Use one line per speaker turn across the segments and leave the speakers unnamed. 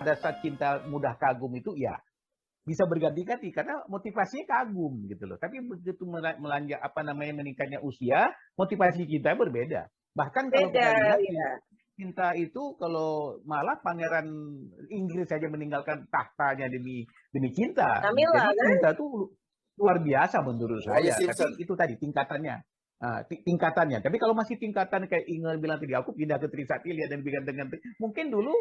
pada saat cinta mudah kagum itu ya bisa berganti-ganti karena motivasinya kagum gitu loh. Tapi begitu melanjut meningkatnya usia, motivasi kita berbeda. Bahkan kalau kita lihat
ya.
cinta itu kalau malah pangeran Inggris saja meninggalkan tahtanya demi cinta.
Camilla,
jadi
kan?
cinta itu luar biasa menurut saya. Tapi itu tadi tingkatannya. Tingkatannya. Tapi kalau masih tingkatan kayak Inge bilang tadi, aku pindah ke Trisakti lihat dan lebih ganteng-ganteng. Mungkin dulu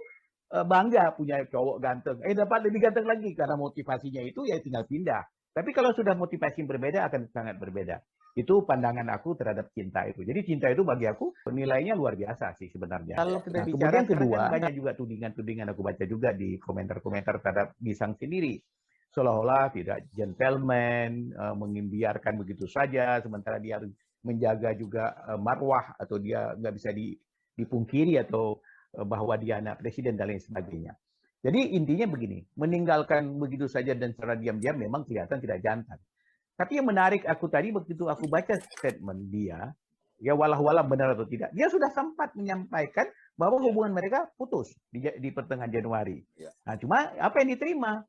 bangga punya cowok ganteng. Dapat lebih ganteng lagi karena motivasinya itu ya tinggal pindah. Tapi kalau sudah motivasi yang berbeda akan sangat berbeda. Itu pandangan aku terhadap cinta itu. Jadi cinta itu bagi aku nilainya luar biasa sih sebenarnya. Kalau kita bicara kedua, kan banyak juga tudingan-tudingan aku baca juga di komentar-komentar terhadap Gisang sendiri. Seolah-olah tidak gentleman, membiarkan begitu saja, sementara dia harus menjaga juga marwah atau dia nggak bisa dipungkiri atau bahwa dia anak presiden dan lain sebagainya. Jadi intinya begini, meninggalkan begitu saja dan secara diam-diam memang kelihatan tidak jantan. Tapi yang menarik aku tadi begitu aku baca statement dia, ya walau-walau benar atau tidak, dia sudah sempat menyampaikan bahwa hubungan mereka putus di pertengahan Januari. Nah, cuma apa yang diterima?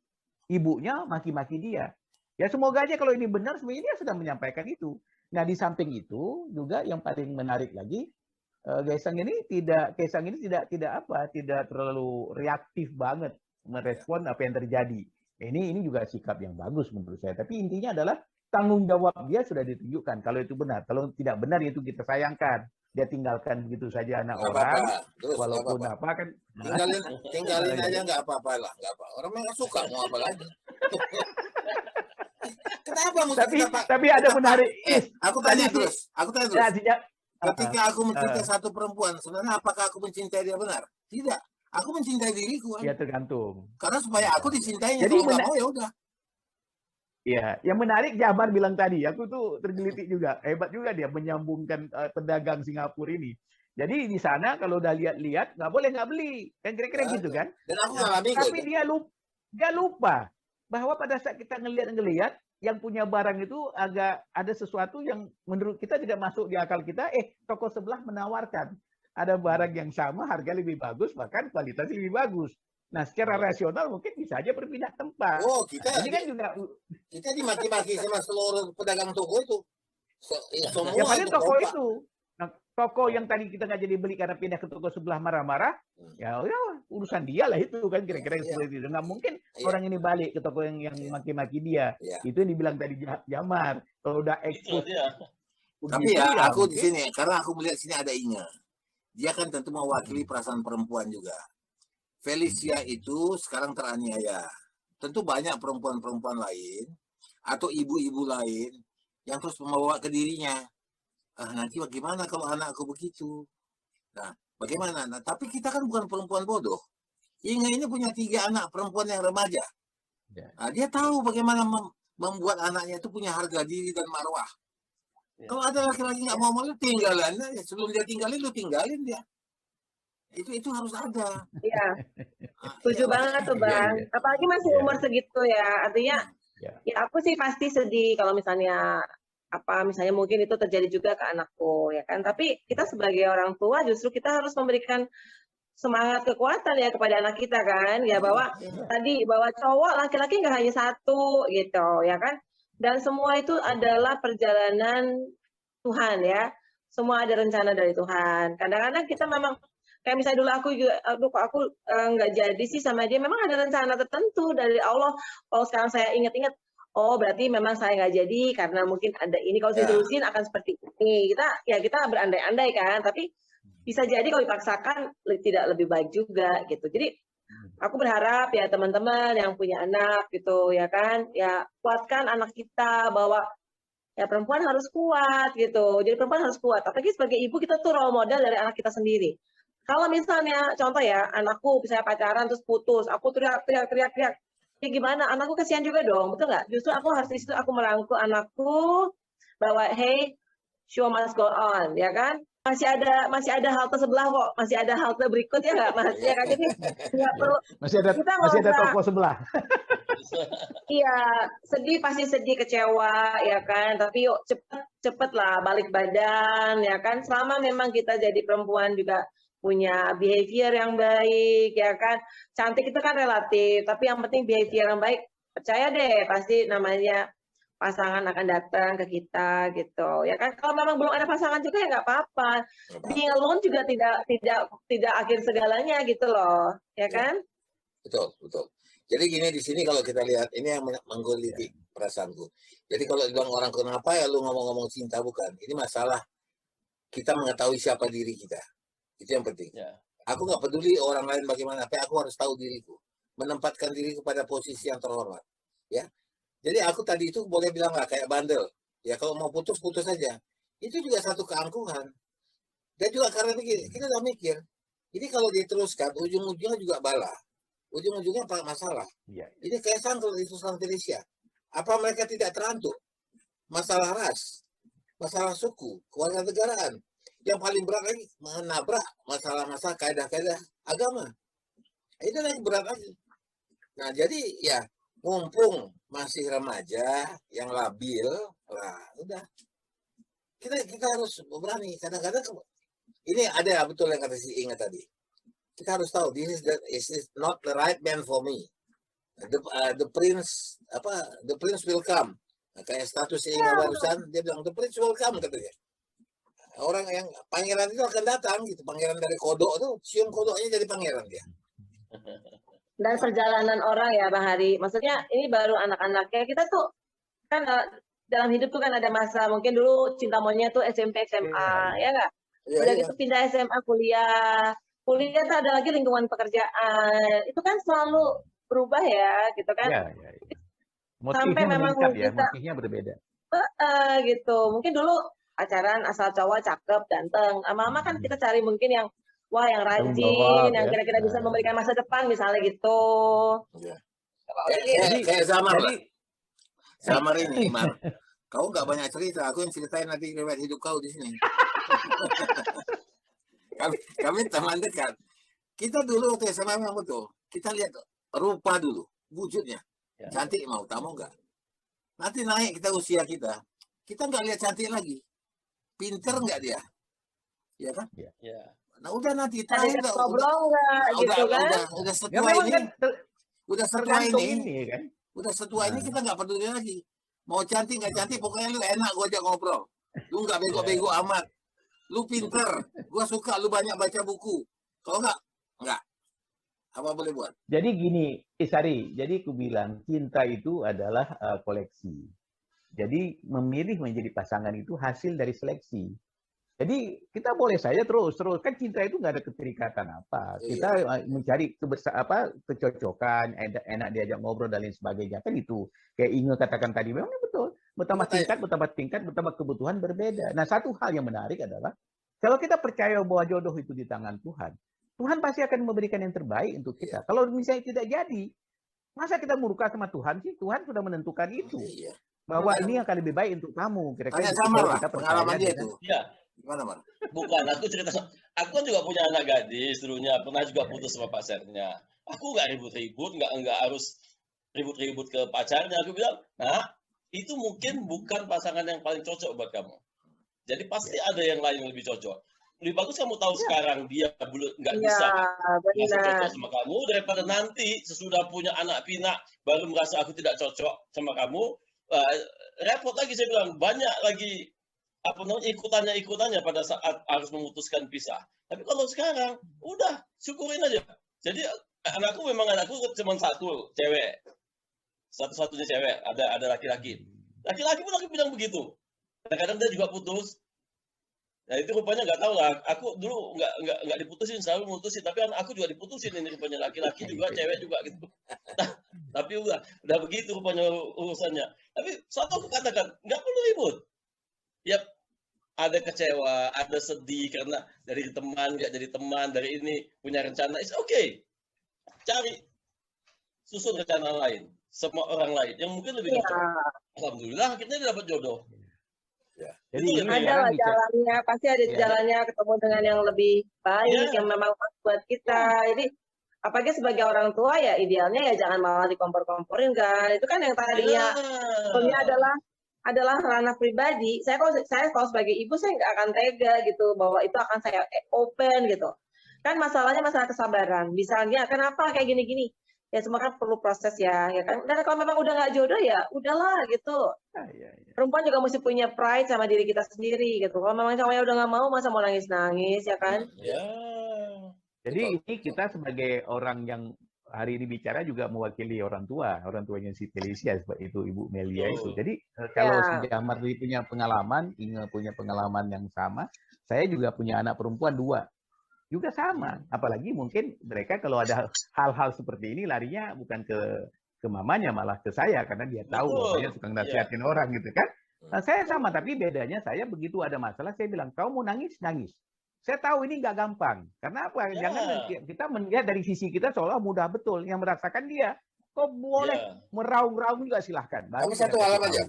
Ibunya maki-maki dia. Ya semoga aja kalau ini benar, sebenarnya dia sudah menyampaikan itu. Nah di samping itu juga yang paling menarik lagi, Kaisang ini tidak terlalu reaktif banget merespon apa yang terjadi. Ini juga sikap yang bagus menurut saya. Tapi intinya adalah tanggung jawab dia sudah ditunjukkan. Kalau itu benar, kalau tidak benar itu kita sayangkan. Dia tinggalkan begitu saja anak orang, walaupun apa kan?
Tinggalin aja nggak apa-apa lah, nggak apa. Orang nggak suka mau apa lagi. Kenapa mesti
tapi ada menarik.
Aku tanya terus. Ketika aku mencintai satu perempuan, sebenarnya apakah aku mencintai dia benar? Tidak. Aku mencintai diriku.
Ya tergantung.
Karena supaya aku disintainya,
jadi
kalau nggak mau ya udah.
Iya, yang menarik Jabar bilang tadi, aku tuh tergelitik juga, hebat juga dia menyambungkan pedagang Singapura ini. Jadi di sana kalau udah lihat-lihat nggak boleh nggak beli, kan kira-kira gitu kan?
Dan aku ngalami
tapi dia lupa bahwa pada saat kita ngelihat yang punya barang itu agak ada sesuatu yang menurut kita tidak masuk di akal kita. Toko sebelah menawarkan ada barang yang sama, harga lebih bagus, bahkan kualitas lebih bagus. Nah, secara rasional mungkin bisa aja berpindah tempat.
Oh, kita
ini kan juga
kita dimaki-maki sama seluruh pedagang toko itu.
Ya paling toko itu. Nah, toko yang tadi kita nggak jadi beli karena pindah ke toko sebelah marah-marah, ya urusan dia lah itu kan kira-kira seperti itu. Nggak mungkin orang ini balik ke toko yang maki-maki dia. Itu yang dibilang tadi Jamar. Kalau udah ekspos.
Tapi ya aku di sini karena aku melihat sini ada Inge. Dia kan tentu mewakili perasaan perempuan juga. Felicia itu sekarang teraniaya. Tentu banyak perempuan-perempuan lain atau ibu-ibu lain yang terus membawa ke dirinya. Nanti bagaimana kalau anakku begitu? Nah, bagaimana? Nah, tapi kita kan bukan perempuan bodoh. Inge ini punya 3 anak perempuan yang remaja. Nah, dia tahu bagaimana membuat anaknya itu punya harga diri dan marwah. Kalau ada laki-laki nggak mau tinggalin, sebelum dia tinggalin, lu tinggalin dia. Itu harus ada.
Iya. Setuju banget tuh Bang. Apalagi masih umur segitu ya. Artinya ya aku sih pasti sedih kalau misalnya misalnya mungkin itu terjadi juga ke anakku ya kan. Tapi kita sebagai orang tua justru kita harus memberikan semangat kekuatan ya kepada anak kita kan. Ya bahwa cowok laki-laki nggak hanya satu gitu ya kan. Dan semua itu adalah perjalanan Tuhan ya. Semua ada rencana dari Tuhan. Kadang-kadang kita memang kayak misalnya dulu aku nggak jadi sih sama dia, memang ada rencana tertentu dari Allah. Kalau sekarang saya ingat-ingat, oh berarti memang saya nggak jadi karena mungkin ada ini. Kalau saya terusin akan seperti ini. Kita berandai-andai kan, tapi bisa jadi kalau dipaksakan tidak lebih baik juga gitu. Jadi aku berharap ya teman-teman yang punya anak gitu ya kan, ya kuatkan anak kita bahwa ya perempuan harus kuat gitu. Jadi perempuan harus kuat. Apalagi sebagai ibu kita tuh role model dari anak kita sendiri. Kalau misalnya contoh ya, anakku bisa pacaran terus putus, aku teriak, ya gimana? Anakku kasihan juga dong, betul nggak? Justru aku harus di situ aku merangkul anakku bahwa hey, show must go on, ya kan? Masih ada halte sebelah kok, masih ada halte berikut ya nggak Mas? Ya kan jadi nggak perlu.
Masih ada toko sebelah.
Iya, pasti sedih, kecewa ya kan. Tapi yuk cepet lah balik badan ya kan. Selama memang kita jadi perempuan juga punya behavior yang baik, ya kan. Cantik itu kan relatif, tapi yang penting behavior yang baik. Percaya deh, pasti namanya pasangan akan datang ke kita gitu, ya kan. Kalau memang belum ada pasangan juga ya nggak apa-apa. Being alone juga tidak akhir segalanya gitu loh, ya kan?
Betul, betul. Jadi gini di sini kalau kita lihat ini yang menggelitik perasaanku. Jadi kalau bilang orang kenapa ya lu ngomong-ngomong cinta, bukan. Ini masalah kita mengetahui siapa diri kita. Itu yang penting. Aku nggak peduli orang lain bagaimana, tapi aku harus tahu diriku. Menempatkan diriku pada posisi yang terhormat. Ya. Jadi aku tadi itu boleh bilang nggak kayak bandel. Ya kalau mau putus aja. Itu juga satu keangkuhan. Dan juga karena kita udah mikir. Ini kalau diteruskan ujung-ujungnya juga bala. Ujung-ujungnya masalah. Ini kayak Santel itu Santelisya. Apa mereka tidak terantuk? Masalah ras, masalah suku, kewarganegaraan. Yang paling berat lagi menabrak masalah-masalah kaidah-kaidah agama. Itu lagi berat lagi. Nah jadi ya mumpung masih remaja yang labil, lah udah kita harus berani. Kadang-kadang ini ada betul yang kata si Inga tadi. Kita harus tahu this is not the right man for me. The prince will come. Nah, kayak status Inga barusan dia bilang the prince will come katanya. Orang yang pangeran itu akan datang gitu, pangeran dari kodok tuh cium kodoknya jadi pangeran dia.
Dan perjalanan orang ya Bang Hari, maksudnya ini baru anak-anaknya kita tuh kan dalam hidup tuh kan ada masa mungkin dulu cinta monyet tuh SMP SMA ya nggak? Udah gitu pindah SMA kuliah tuh ada lagi lingkungan pekerjaan, itu kan selalu berubah ya gitu kan.
Motifnya memang motifnya berbeda.
Gitu, mungkin dulu pacaran asal cowok cakep ganteng, lama-lama kan kita cari mungkin yang yang rajin, yang kira-kira bisa memberikan masa depan misalnya gitu.
Kayak Samar ini, Mar. Kau nggak banyak cerita, aku yang ceritain nanti riwayat hidup kau di sini. kami teman dekat. Kita dulu waktu SMA memang betul. Kita lihat rupa dulu, wujudnya. Cantik mau, tak mau nggak? Nanti naik kita usia kita nggak lihat cantik lagi. Pinter nggak dia? Ya kan? Nah udah nanti terakhir udah setua ini. Udah setua ini kan? Udah setua ini kita nggak peduli lagi. Mau cantik nggak cantik, pokoknya lu enak gua ajak ngobrol. Lu nggak bego-bego amat. Lu pinter, gua suka lu banyak baca buku. Kalau nggak, apa boleh buat?
Jadi gini, Isari, jadi aku bilang cinta itu adalah koleksi. Jadi memilih menjadi pasangan itu hasil dari seleksi. Jadi kita boleh saja terus kan cinta itu nggak ada keterikatan apa. Kita mencari kecocokan, enak diajak ngobrol dan lain sebagainya kan itu. Kayak Inge katakan tadi memang betul. Bertambah tingkat, bertambah kebutuhan berbeda. Nah satu hal yang menarik adalah kalau kita percaya bahwa jodoh itu di tangan Tuhan, Tuhan pasti akan memberikan yang terbaik untuk kita. Kalau misalnya tidak jadi, masa kita murka sama Tuhan sih? Tuhan sudah menentukan itu. Bahwa ini akan lebih baik untuk kamu.
Kira-kira sama lah pengalaman dia itu. Gimana, Mar?
Bukan, aku cerita. Aku kan juga punya anak gadis dulunya, pernah juga putus sama pacarnya. Aku nggak ribut-ribut, nggak harus ribut-ribut ke pacarnya. Aku bilang, nah itu mungkin bukan pasangan yang paling cocok buat kamu. Jadi pasti ada yang lain yang lebih cocok. Lebih bagus kamu tahu sekarang dia belum nggak bisa masih cocok sama kamu daripada nanti sesudah punya anak pinak baru merasa aku tidak cocok sama kamu. Repot lagi saya bilang, banyak lagi ikutannya pada saat harus memutuskan pisah. Tapi kalau sekarang udah syukurin aja. Jadi anakku cuma satu cewek, satu-satunya cewek, ada laki-laki pun aku bilang begitu. Kadang-kadang dia juga putus. Nah itu rupanya nggak tahu lah. Aku dulu nggak diputusin, selalu mutusin. Tapi aku juga diputusin ini rupanya, laki-laki juga, cewek juga gitu. Nah, tapi udah begitu rupanya urusannya. Tapi satu aku katakan nggak perlu ribut. Ya ada kecewa, ada sedih karena dari teman nggak jadi teman, dari ini punya rencana, it's okay. Cari susun rencana lain, sama orang lain yang mungkin lebih cocok. Alhamdulillah akhirnya dia dapat jodoh.
Jadi ada jalannya, pasti ada jalannya ketemu dengan yang lebih baik, yang memang pas buat kita. Jadi apalagi sebagai orang tua ya idealnya ya jangan malah dikompor-komporin kan. Itu kan yang tadinya sebetulnya adalah ranah pribadi. Saya kalau sebagai ibu saya nggak akan tega gitu bahwa itu akan saya open gitu. Kan masalahnya masalah kesabaran. Misalnya, kenapa kayak gini-gini? Ya semua kan perlu proses ya kan. Dan kalau memang udah nggak jodoh ya udahlah gitu. Perempuan juga mesti punya pride sama diri kita sendiri gitu. Kalau memang cowoknya udah nggak mau, masa mau nangis-nangis ya kan?
Ya.
Jadi ini kita sebagai orang yang hari ini bicara juga mewakili orang tuanya si Felicia seperti itu Ibu Melia itu. Jadi kalau si Jamar punya pengalaman, Inge punya pengalaman yang sama, saya juga punya anak perempuan 2. Juga sama. Apalagi mungkin mereka kalau ada hal-hal seperti ini larinya bukan ke mamanya malah ke saya karena dia tahu bapaknya suka nasihatin orang gitu kan. Nah, saya sama tapi bedanya saya begitu ada masalah saya bilang kau mau nangis. Saya tahu ini nggak gampang. Karena apa? Jangan kita melihat dari sisi kita seolah mudah betul. Yang merasakan dia. Kok boleh meraung-raung juga silahkan.
Tapi satu hal aja.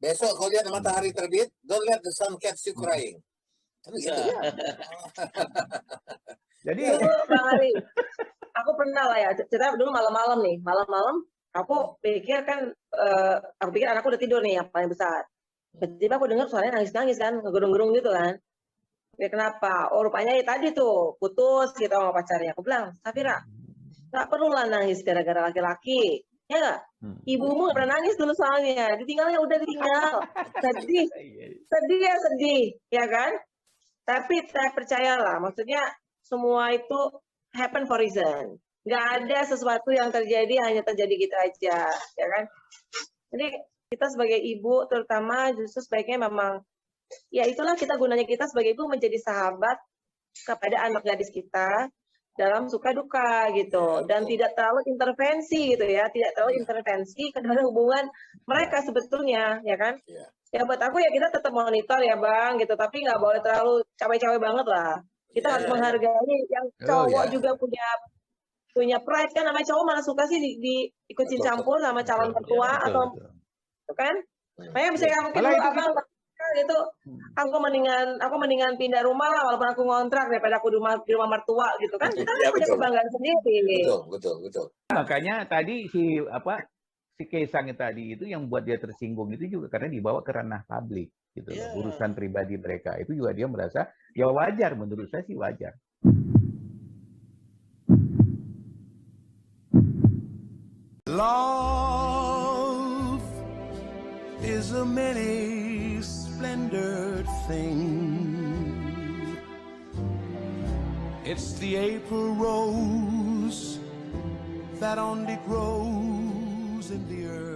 Besok kau lihat matahari terbit, don't let the sun catch you crying.
Jadi
Bang Ari, aku pernah lah ya, cerita dulu malam-malam nih. Malam-malam aku pikir kan, aku pikir anakku udah tidur nih yang paling besar. Tiba-tiba aku dengar suaranya nangis-nangis kan, ngegerung-gerung gitu kan. Ya kenapa? Oh rupanya ya tadi tuh putus gitu sama pacarnya. Aku bilang, Safira, nggak perlu lah nangis gara-gara laki-laki. Ya nggak? Ibumu nggak pernah nangis dulu soalnya. Ditinggalnya udah ditinggal. Sedih ya kan? Tapi saya percayalah, maksudnya semua itu happen for reason. Nggak ada sesuatu yang terjadi hanya terjadi gitu aja, ya kan? Jadi kita sebagai ibu terutama justru sebaiknya memang ya itulah kita gunanya kita sebagai ibu menjadi sahabat kepada anak gadis kita dalam suka duka gitu dan tidak terlalu intervensi gitu ya, tidak terlalu intervensi ke dalam hubungan mereka sebetulnya ya kan. Ya buat aku ya kita tetap monitor ya Bang gitu, tapi nggak boleh terlalu cawe-cawe banget lah. Kita harus menghargai yang cowok juga punya pride kan, namanya cowok malah suka sih diikutin campur sama calon mertua atau kan. Makanya bisa mungkin dulu Abang gitu, aku mendingan pindah rumah lah walaupun aku ngontrak daripada aku di rumah mertua gitu kan. Kita punya kebanggaan sendiri.
Betul.
Makanya tadi si Kaisang tadi itu yang buat dia tersinggung itu juga karena dibawa ke ranah publik gitu loh. Urusan pribadi mereka itu juga dia merasa ya wajar, menurut saya sih wajar.
Love is a many splendored thing. It's the April rose that only grows in the earth.